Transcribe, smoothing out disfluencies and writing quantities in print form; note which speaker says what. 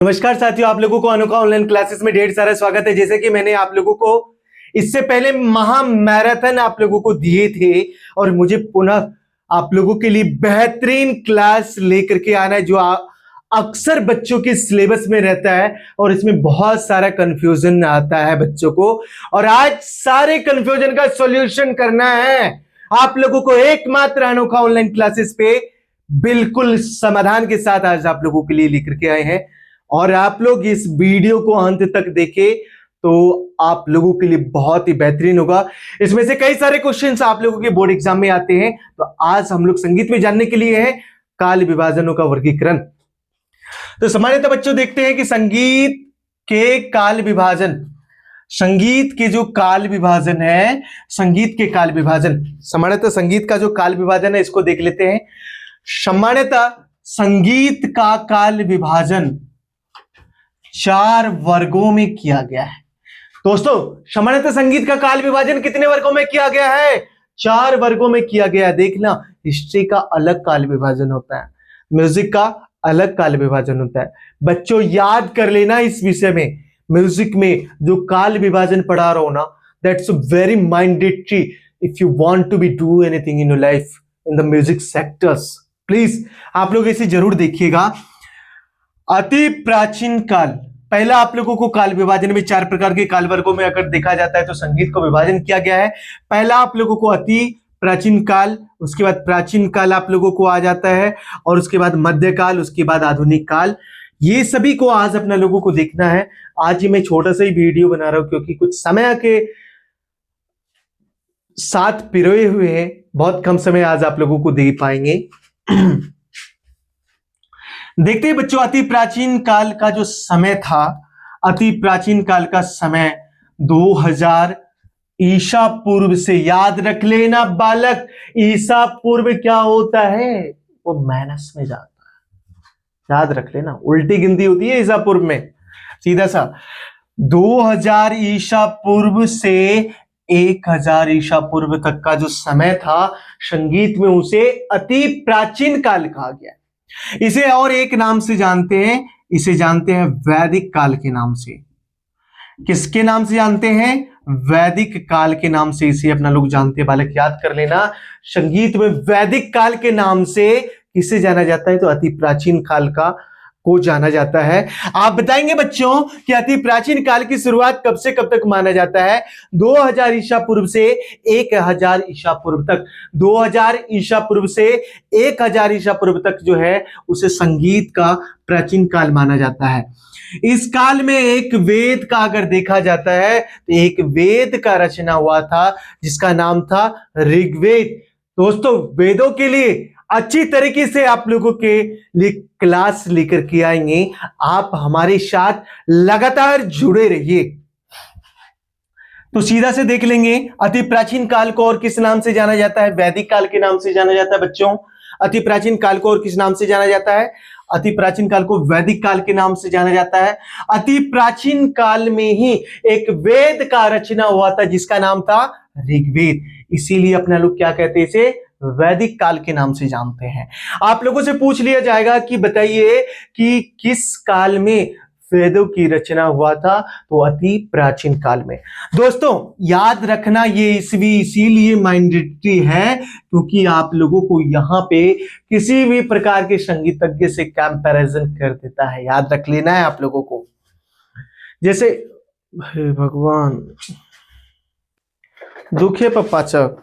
Speaker 1: नमस्कार साथियों, आप लोगों को अनोखा ऑनलाइन क्लासेस में ढेर सारा स्वागत है। जैसे कि मैंने आप लोगों को इससे पहले महा मैराथन आप लोगों को दिए थे और मुझे पुनः आप लोगों के लिए बेहतरीन क्लास लेकर के आना है जो अक्सर बच्चों के सिलेबस में रहता है और इसमें बहुत सारा कंफ्यूजन आता है बच्चों को। और आज सारे कंफ्यूजन का सॉल्यूशन करना है आप लोगों को एकमात्र अनोखा ऑनलाइन क्लासेस पे बिल्कुल समाधान के साथ आज आप लोगों के लिए लेकर के आए हैं। और आप लोग इस वीडियो को अंत तक देखें तो आप लोगों के लिए बहुत ही बेहतरीन होगा। इसमें से कई सारे क्वेश्चंस आप लोगों के बोर्ड एग्जाम में आते हैं। तो आज हम लोग संगीत में जानने के लिए है काल विभाजनों का वर्गीकरण। तो सामान्यतः बच्चों देखते हैं कि संगीत के काल विभाजन, संगीत के जो काल विभाजन है, संगीत के काल विभाजन, सामान्यतः संगीत का जो काल विभाजन है इसको देख लेते हैं। सामान्यतः संगीत का काल विभाजन 4 वर्गों में किया गया है। दोस्तों सामान्यतः संगीत का काल विभाजन कितने वर्गों में किया गया है? 4 वर्गों में किया गया है। देखना, हिस्ट्री का अलग काल विभाजन होता है, म्यूजिक का अलग काल विभाजन होता है। बच्चों याद कर लेना इस विषय में, म्यूजिक में जो काल विभाजन पढ़ा रहा हो ना, that's very mandatory if you want to be do anything in your life in the music sectors. Please आप लोग इसे जरूर देखिएगा। अति प्राचीन काल, पहला आप लोगों को काल विभाजन में 4 प्रकार के काल वर्गों में अगर देखा जाता है तो संगीत को विभाजन किया गया है। पहला आप लोगों को अति प्राचीन काल, उसके बाद प्राचीन काल आप लोगों को आ जाता है, और उसके बाद मध्यकाल, उसके बाद आधुनिक काल। ये सभी को आज अपना लोगों को देखना है। आज ही मैं छोटा सा ही वीडियो बना रहा हूं क्योंकि कुछ समय के साथ पिरोए हुए हैं, बहुत कम समय आज आप लोगों को दे पाएंगे। देखते हैं बच्चों, अति प्राचीन काल का जो समय था, अति प्राचीन काल का समय 2000 ईसा पूर्व से, याद रख लेना बालक, ईसा पूर्व क्या होता है? वो माइनस में जाता है, याद रख लेना, उल्टी गिनती होती है ईसा पूर्व में। सीधा सा 2000 ईसा पूर्व से 1000 ईसा पूर्व तक का जो समय था संगीत में, उसे अति प्राचीन काल कहा गया। इसे और एक नाम से जानते हैं, इसे जानते हैं वैदिक काल के नाम से। किसके नाम से जानते हैं? वैदिक काल के नाम से इसे अपना लोग जानते हैं। बालक याद कर लेना, संगीत में वैदिक काल के नाम से किसे जाना जाता है? तो अति प्राचीन काल का को जाना जाता है। आप बताएंगे बच्चों कि अति प्राचीन काल की शुरुआत कब से कब तक माना जाता है? 2000 ईसा पूर्व से 1000 ईसा पूर्व तक। 2000 ईसा पूर्व से 1000 ईसा पूर्व तक जो है उसे संगीत का प्राचीन काल माना जाता है। इस काल में एक वेद का अगर देखा जाता है तो एक वेद का रचना हुआ था जिसका नाम था ऋग्वेद। दोस्तों वेदों के लिए अच्छी तरीके से आप लोगों के लिए क्लास लेकर के आएंगे। आप हमारे साथ लगातार जुड़े रहिए। तो सीधा से देख लेंगे, अति प्राचीन काल को और किस नाम से जाना जाता है? वैदिक काल के नाम से जाना जाता है बच्चों। अति प्राचीन काल को और किस नाम से जाना जाता है? अति प्राचीन काल को वैदिक काल के नाम से जाना जाता है। अति प्राचीन काल में ही एक वेद का रचना हुआ था जिसका नाम था ऋग्वेद, इसीलिए अपना लोग क्या कहते हैं? इसे वैदिक काल के नाम से जानते हैं। आप लोगों से पूछ लिया जाएगा कि बताइए कि किस काल में वेदों की रचना हुआ था? तो अति प्राचीन काल में। दोस्तों याद रखना, ये इसीलिए मैंडेटरी है क्योंकि आप लोगों को यहाँ पे किसी भी प्रकार के संगीतज्ञ से कंपैरिजन कर देता है। याद रख लेना है आप लोगों को। जैसे हे भगवान, दुखे पप्पाचक,